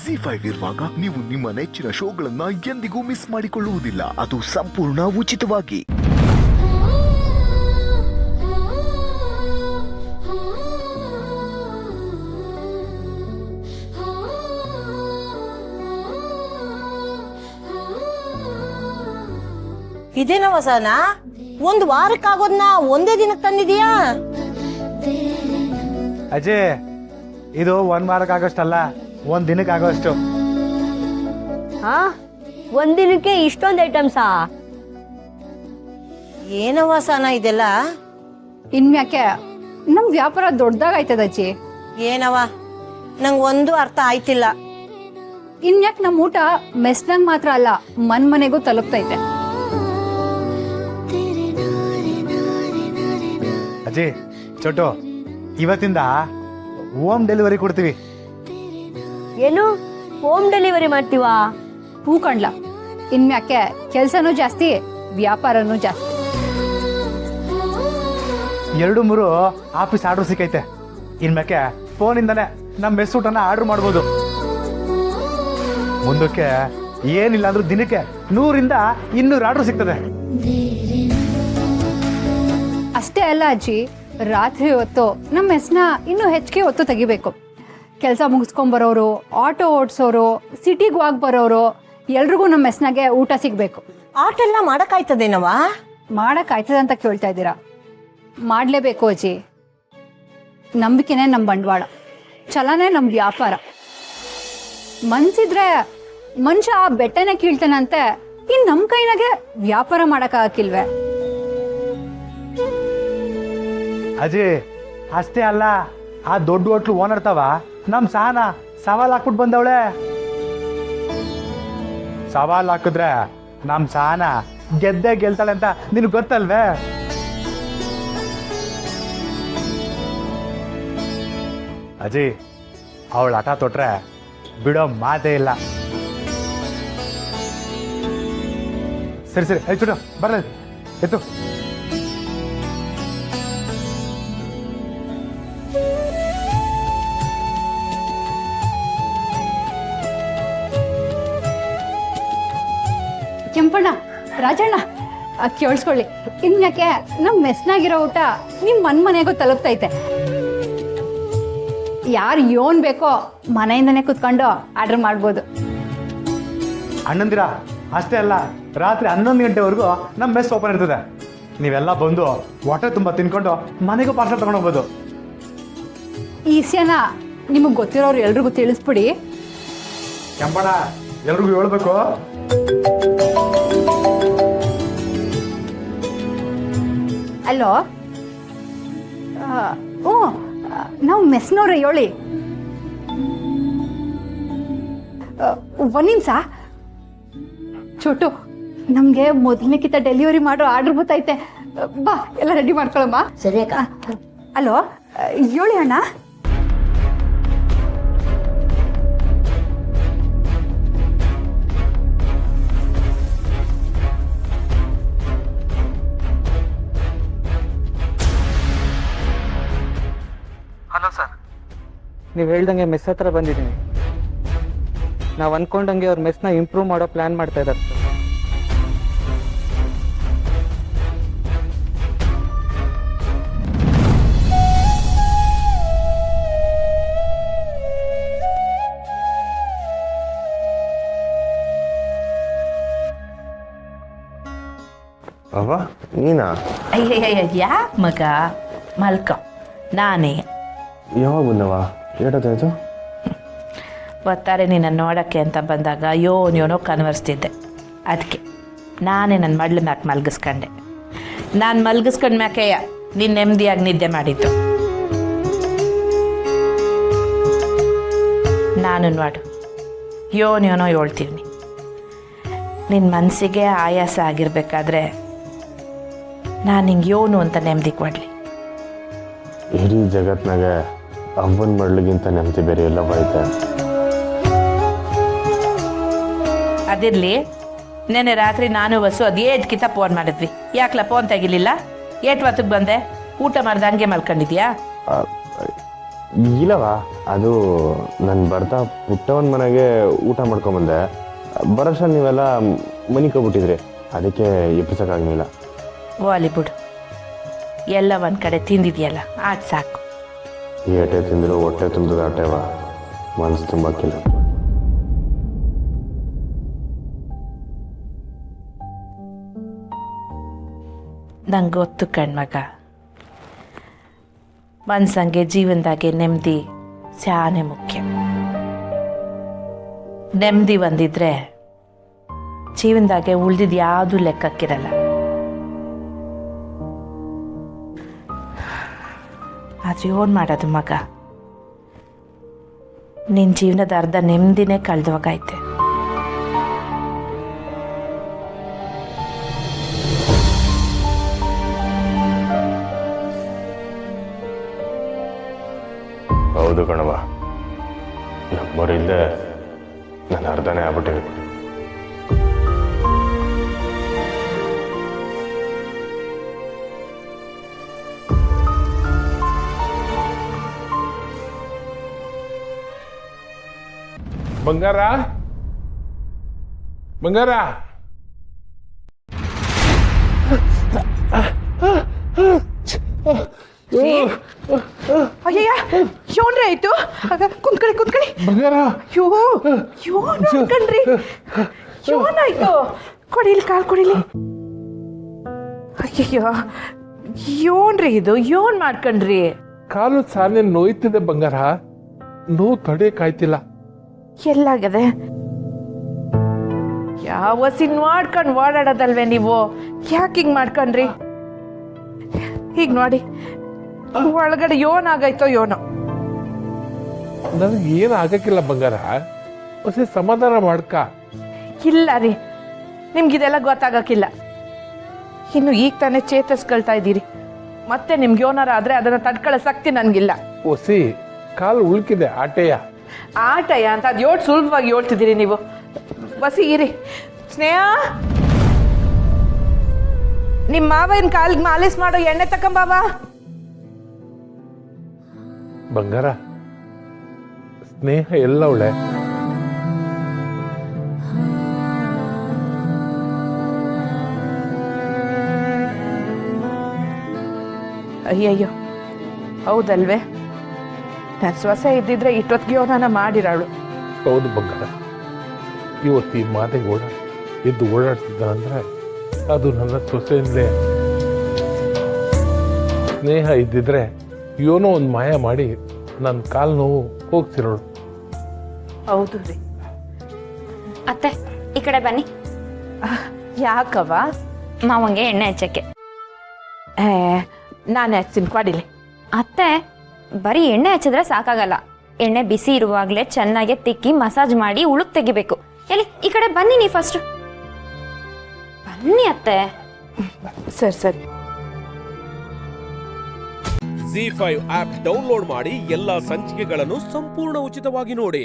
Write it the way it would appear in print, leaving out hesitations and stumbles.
ZEE5 ಇರುವಾಗ ನೀವು ನಿಮ್ಮ ನೆಚ್ಚಿನ ಶೋಗಳನ್ನ ಎಂದಿಗೂ ಮಿಸ್ ಮಾಡಿಕೊಳ್ಳುವುದಿಲ್ಲ. ಅದು ಸಂಪೂರ್ಣ ಉಚಿತವಾಗಿ. ಇದೇನ ವಸನ ಒಂದು ವಾರಕ್ಕಾಗೋದ್ನ ಒಂದೇ ದಿನಕ್ಕೆ ತಂದಿದೀಯಾ? ಅಜಯ್, ಇದು ಒಂದ್ ವಾರಕ್ಕಾಗೋಷ್ಟಲ್ಲ, ಒಂದ್ ದಿನಕ್ಕಾಗೋಷ್ಟು. ಒಂದ್ ದಿನಕ್ಕೆ ಇಷ್ಟೊಂದು ಐಟಮ್ಸಾ? ಏನ ವಸನ ಇದೆಲ್ಲ? ಇನ್ಯಾಕೆ ನಮ್ ವ್ಯಾಪಾರ ದೊಡ್ಡದಾಗೈತದ ಅಜ್ಜಿ. ಏನವ ನಂಗೆ ಒಂದು ಅರ್ಥ ಆಯ್ತಿಲ್ಲ. ಇನ್ಯಾಕೆ ನಮ್ ಊಟ ಮೆಸ್ನಂಗ್ ಮಾತ್ರ ಅಲ್ಲ, ಮನೆಗೂ ತಲುಪ್ತೈತೆ. ಅಜಯ್, ಚೋಟು, ಇವತ್ತಿಂದ ಹೋಮ್ ಡೆಲಿವರಿ ಕೊಡ್ತೀವಿ. ಏನು ಹೋಮ್ ಡೆಲಿವರಿ ಮಾಡ್ತೀವಾ? ಹೂ ಕಣ್ಲ, ಇನ್ಯಾಕೆ ಕೆಲ್ಸನೂ ಜಾಸ್ತಿ, ವ್ಯಾಪಾರನೂ ಜಾಸ್ತಿ. 2-3 ಆಫೀಸ್ ಆರ್ಡರ್ ಸಿಕ್ಕೈತೆ. ಇನ್ಮ್ಯಾಕೆ ಫೋನಿಂದಾನೆ ನಮ್ಮ ಮೆಸ್ ಊಟನ ಆರ್ಡರ್ ಮಾಡ್ಬೋದು. ಮುಂದಕ್ಕೆ ಏನಿಲ್ಲ ಅಂದ್ರೂ ದಿನಕ್ಕೆ 100-200 ಆರ್ಡರ್ ಸಿಗ್ತದೆ. ಅಷ್ಟೇ ಅಲ್ಲ ಅಜ್ಜಿ, ರಾತ್ರಿ ಹೊತ್ತು ನಮ್ಮ ಮೆಸ್ನ ಇನ್ನೂ ಹೆಚ್ಚಿಗೆ ಹೊತ್ತು ತೆಗಿಬೇಕು. ಕೆಲಸ ಮುಗಿಸ್ಕೊಂಬರೋರು, ಆಟೋ ಓಡಿಸೋರು, ಸಿಟಿಗೆ ಹೋಗಿ ಬರೋರು ಎಲ್ರಿಗೂ ನಮ್ಮ ಮೆಸ್ನಾಗೆ ಊಟ ಸಿಗಬೇಕು. ಆಟ ಎಲ್ಲ ಮಾಡಕ್ಕಾಯ್ತದೇನವ? ಮಾಡೋಕ್ಕಾಯ್ತದೆ ಅಂತ ಕೇಳ್ತಾ ಇದ್ದೀರಾ? ಮಾಡಲೇಬೇಕು ಅಜ್ಜಿ. ನಂಬಿಕೆನೇ ನಮ್ಮ ಬಂಡವಾಳ, ಛಲನೇ ನಮ್ಮ ವ್ಯಾಪಾರ. ಮನ್ಸಿದ್ರೆ ಮನುಷ್ಯ ಆ ಬೆಟ್ಟನೇ ಕೀಳ್ತಾನಂತೆ, ಇನ್ನು ನಮ್ಮ ಕೈನಾಗೆ ವ್ಯಾಪಾರ ಮಾಡೋಕ್ಕಾಗಿಲ್ವೇ? ಅಜಯ್, ಅಷ್ಟೇ ಅಲ್ಲ, ಆ ದೊಡ್ಡ ಹೋಟ್ಲು ಓನರ್ ತವ ನಮ್ಮ ಸಹನ ಸವಾಲ್ ಹಾಕ್ಬಿಟ್ಟು ಬಂದವಳೆ. ಸವಾಲ್ ಹಾಕಿದ್ರೆ ನಮ್ಮ ಸಹನ ಗೆದ್ದೆ ಗೆಲ್ತಾಳೆ ಅಂತ ನಿನಗೆ ಗೊತ್ತಲ್ವೇ? ಅಜಯ್, ಅವಳ ಹಠ ತೊಟ್ರೆ ಬಿಡೋ ಮಾತೇ ಇಲ್ಲ. ಸರಿ ಸರಿ, ಆಯ್ತು ಬರ್ಲಿ, ಎತ್ತು. ಕೆಂಪಣ್ಣ, ರಾಜಣ್ಣ, ಕೇಳಿಸ್ಕೊಳ್ಳಿ, ಇನ್ಯಾಕೆ ನಮ್ಮ ಮೆಸ್ನಾಗಿರೋ ಊಟ ನಿಮ್ಮ ಮನೆಗೂ ತಲುಪ್ತೈತೆ. ಯಾರು ಏನ್ ಬೇಕೋ ಮನೆಯಿಂದನೇ ಕುತ್ಕೊಂಡು ಆರ್ಡರ್ ಮಾಡ್ಬೋದು. ಅಣ್ಣಂದಿರ, ಅಷ್ಟೇ ಅಲ್ಲ, ರಾತ್ರಿ 11 ಗಂಟೆವರೆಗೂ ನಮ್ಮ ಮೆಸ್ ಓಪನ್ ಇರ್ತದೆ. ನೀವೆಲ್ಲ ಬಂದು ಹೊಟ್ಟೆ ತುಂಬ ತಿನ್ಕೊಂಡು ಮನೆಗೂ ಪಾರ್ಸಲ್ ತಗೊಂಡು ಹೋಗ್ಬೋದು. ಈ ವಿಷಯನ ನಿಮಗೆ ಗೊತ್ತಿರೋರು ಎಲ್ರಿಗೂ ತಿಳಿಸ್ಬಿಡಿ. ಕೆಂಪಣ್ಣ, ಎಲ್ರಿಗೂ ಹೇಳ್ಬೇಕು. ಅಲ್ಲೋ, ಓ, ನಾವು ಮೆಸ್ನವ್ರೆ ಹೇಳಿ. ಒಂದು ನಿಮಿಷ ಚೋಟು, ನಮಗೆ ಮೊದಲನೇಕಿಂತ ಡೆಲಿವರಿ ಮಾಡೋ ಆರ್ಡರ್ ಗೊತ್ತೈತೆ. ಬಾ, ಎಲ್ಲ ರೆಡಿ ಮಾಡ್ಕೊಳಮ್ಮ. ಸರಿ ಅಕ್ಕ. ಅಲೋ, ಹೇಳಿ ಅಣ್ಣ. ಹಲೋ ಸರ್, ನೀವು ಹೇಳ್ದಂಗೆ ಮೆಸ್ ಹತ್ರ ಬಂದಿದ್ದೀನಿ. ನಾವು ಅಂದ್ಕೊಂಡಂಗೆ ಅವ್ರ ಮೆಸ್ನ ಇಂಪ್ರೂವ್ ಮಾಡೋ ಪ್ಲ್ಯಾನ್ ಮಾಡ್ತಾ ಇದ್ದಾರೆ ಸರ್. ಅವ್ವ, ನೀನಾ? ಅಯ್ಯಯ್ಯ, ಯಾ ಮಗ ಮಲ್ಕ, ನಾನೇ. ಯಾವಾಗ ಬಂದವ? ಏಟಾಯ್ತು? ಒತ್ತಾರೆ ನಿನ್ನ ನೋಡೋಕ್ಕೆ ಅಂತ ಬಂದಾಗ ಯೋನೋ ಕನ್ವರ್ಸ್ತಿದ್ದೆ. ಅದಕ್ಕೆ ನಾನೇ ನನ್ನ ಮಡ್ಲ ಮ್ಯಾಕೆ ಮಲಗಿಸ್ಕೊಂಡೆ. ನಾನು ಮಲಗಿಸ್ಕೊಂಡ ಮ್ಯಾಕೆಯ ನೀನು ನೆಮ್ಮದಿಯಾಗಿ ನಿದ್ದೆ ಮಾಡಿದ್ದು. ನಾನು ನೋಡು ಯೋನೋ ಹೇಳ್ತೀನಿ, ನಿನ್ನ ಮನಸ್ಸಿಗೆ ಆಯಾಸ ಆಗಿರ್ಬೇಕಾದ್ರೆ ನಾನು ಹಿಂಗೆ ಯೋನು ಅಂತ ನೆಮ್ಮದಿ ಕೊಡಲಿ. ಇಡೀ ಜಗತ್ನಾಗ ಅವ್ವನ ಮಡ್ಲಿಗಿಂತ ನೆಮ್ಮದಿ ಬೇರೆ ಎಲ್ಲವ ಐತೆ. ಅದಿರಲಿ, ನೆನ್ನೆ ರಾತ್ರಿ ನಾನು ಬಸ್ಸು ಅದೇಟ್ಕಿಂತ ಫೋನ್ ಮಾಡಿದ್ವಿ. ಯಾಕಲ ಫೋನ್ ತೆಗಿಲಿಲ್ಲ? ಏಟ್ ಹೊತ್ತಿಗೆ ಬಂದೆ? ಊಟ ಮಾಡ್ದೆ ಹಂಗೆ ಮಲ್ಕೊಂಡಿದ್ಯಾ? ಇಲ್ಲವಾ, ಅದು ನಾನು ಬರ್ತಾ ಪುಟ್ಟವನ ಮನೆಗೆ ಊಟ ಮಾಡ್ಕೊಂಬಂದೆ. ಬರೋಷ ನೀವೆಲ್ಲ ಮನಿಕೋಗ್ಬಿಟ್ಟಿದ್ರಿ, ಅದಕ್ಕೆ ಎಪ್ಪಿಸೋಕ್ಕಾಗಲಿಲ್ಲ. ವಾಲಿ ಬಿಡು, ಎಲ್ಲ ಒಂದು ಕಡೆ ತಿಂದಿದೆಯಲ್ಲ ಆಟ ಸಾಕು. ಏಟೆ ತಿಂದರೂ ಹೊಟ್ಟೆ ತುಂಬಿದ ಆಟೆವಾ, ಮನಸ್ಸು ತುಂಬಕ್ಕಿಲ್ಲ. ನಂಗೆ ಗೊತ್ತು ಕಣ್ಮಗ, ಮನ್ಸಂಗೆ ಜೀವನದಾಗೆ ನೆಮ್ಮದಿ ಸ್ಯಾನೆ ಮುಖ್ಯ. ನೆಮ್ಮದಿ ಒಂದಿದ್ರೆ ಜೀವನದಾಗೆ ಉಳ್ದಿದ್ದು ಯಾವುದೂ ಲೆಕ್ಕಕ್ಕಿರಲ್ಲ. ಆದ್ರೆ ಏನು ಮಾಡೋದು ಮಗ, ನಿನ್ನ ಜೀವನದ ಅರ್ಧ ನೆಮ್ಮದಿನೇ ಕಳೆದೋಗೈತೆ. ಹೌದು ಕಣವ, ನಮ್ಮವರಿಲ್ಲದೆ ನಾನು ಅರ್ಧನೇ ಆಗ್ಬಿಟ್ಟಿದೆ. ಬಂಗಾರ, ಬಂಗಾರ, ಅಯ್ಯಯ್ಯ ಯೋನ್ರಿ ಆಯ್ತು, ಕುಂತ್ಕೊಳ್ಳಿ ಬಂಗಾರ, ಯೋನ್ ಅನ್ಕಂಡ್ರಿ, ಯೋನಾಯ್ತು, ಕೊಡಿಲಿ ಕಾಲ್ ಕೊಡಿಲಿ. ಅಯ್ಯಯ್ಯೋ ಯೋನ್ರಿ ಇದು, ಯೋನ್ ಮಾಡ್ಕೊಂಡ್ರಿ? ಕಾಲು ಸಾಲೆ ನೋಯ್ತಿದೆ ಬಂಗಾರ, ನೋವು ತಡೆಯಕ್ಕಾಯ್ತಿಲ್ಲ. ಎಲ್ಲಾಗದೆ? ಯಾವ ಸಿನ್ ಮಾಡ್ಕೊಂಡು ಓಡಾಡೋದಲ್ವೇ ನೀವು, ಯಾಕೆ ಹಿಂಗ್ ಮಾಡ್ಕೊಂಡ್ರಿ? ಹೀಗ್ ನೋಡಿ, ಒಳಗಡೆ ಯೋನ್ ಆಗೈತೋ ಯೋನೋ. ನನಗೆ ಏನು ಆಗಕ್ಕಿಲ್ಲ ಬಂಗಾರ, ಹೊಸ ಸಮಾಧಾನ ಮಾಡ್ಕ. ಇಲ್ಲ ರೀ, ನಿಮ್ಗಿದೆಲ್ಲ ಗೊತ್ತಾಗಕ್ಕಿಲ್ಲ. ಇನ್ನು ಈಗ ತಾನೇ ಚೇತರಿಸ್ಕೊಳ್ತಾ ಇದ್ದೀರಿ, ಮತ್ತೆ ನಿಮ್ಗೆ ಯೋನಾರ ಆದ್ರೆ ಅದನ್ನ ತಡ್ಕೊಳ್ಳೋ ಶಕ್ತಿ ನನ್ಗಿಲ್ಲ. ಹೊಸಿ ಕಾಲು ಉಳ್ಕಿದೆ ಆಟೆಯ. ಆಟಯ ಅಂತ ಅದು ಯೋಟ್ ಸುಲಭವಾಗಿ ಹೇಳ್ತಿದ್ದೀರಿ ನೀವು. ಬಸಿ ಇರಿ. ಸ್ನೇಹ, ನಿಮ್ಮ ಮಾವನ ಕಾಲಿಗೆ ಮಾಲಿಸ್ ಮಾಡೋ ಎಣ್ಣೆ ತಕೊಂಬಾವಾ. ಬಂಗಾರ, ಸ್ನೇಹ ಎಲ್ಲವಳೆ? ಅಯ್ಯಯ್ಯೋ, ಹೌದಲ್ವೇ? ನಾನು ಸೊಸೆ ಇದ್ದಿದ್ರೆ ಇಷ್ಟೊತ್ತಿಗೆ ನಾನು ಮಾಡಿರಾಳು. ಹೌದು ಬಂಗಾರ, ಇವತ್ತು ಈ ಮಾತೆಗೆ ಎದ್ದು ಓಡಾಡ್ತಿದ್ದಾನಂದ್ರೆ ಅದು ನನ್ನ ಸೊಸೆಯಿಂದಲೇ. ಸ್ನೇಹ ಇದ್ದಿದ್ರೆ ಏನೋ ಒಂದು ಮಾಯ ಮಾಡಿ ನನ್ನ ಕಾಲು ನೋವು ಹೋಗ್ತಿರೋಳು. ಹೌದು ರೀ. ಅತ್ತೆ, ಈ ಕಡೆ ಬನ್ನಿ. ಯಾಕವ? ಮಾವಂಗೆ ಎಣ್ಣೆ ಹಚ್ಚಕ್ಕೆ. ನಾನು ಹಚ್ತೀನಿ, ಕೊಡಿಲಿ. ಅತ್ತೆ, ಬರೀ ಎಣ್ಣೆ ಹಚ್ಚಿದ್ರೆ ಸಾಕಾಗಲ್ಲ. ಎಣ್ಣೆ ಬಿಸಿ ಇರುವಾಗಲೇ ಚೆನ್ನಾಗಿ ತಿಕ್ಕಿ ಮಸಾಜ್ ಮಾಡಿ ಉಳುಕ್ ತೆಗಿಬೇಕು. ಎಲ್ಲಿ, ಈ ಕಡೆ ಬನ್ನಿ, ನೀವು ಫಸ್ಟ್ ಬನ್ನಿ ಅತ್ತೆ. ಸರಿ. ZEE5 ಆಪ್ ಡೌನ್ಲೋಡ್ ಮಾಡಿ ಎಲ್ಲಾ ಸಂಚಿಕೆಗಳನ್ನು ಸಂಪೂರ್ಣ ಉಚಿತವಾಗಿ ನೋಡಿ.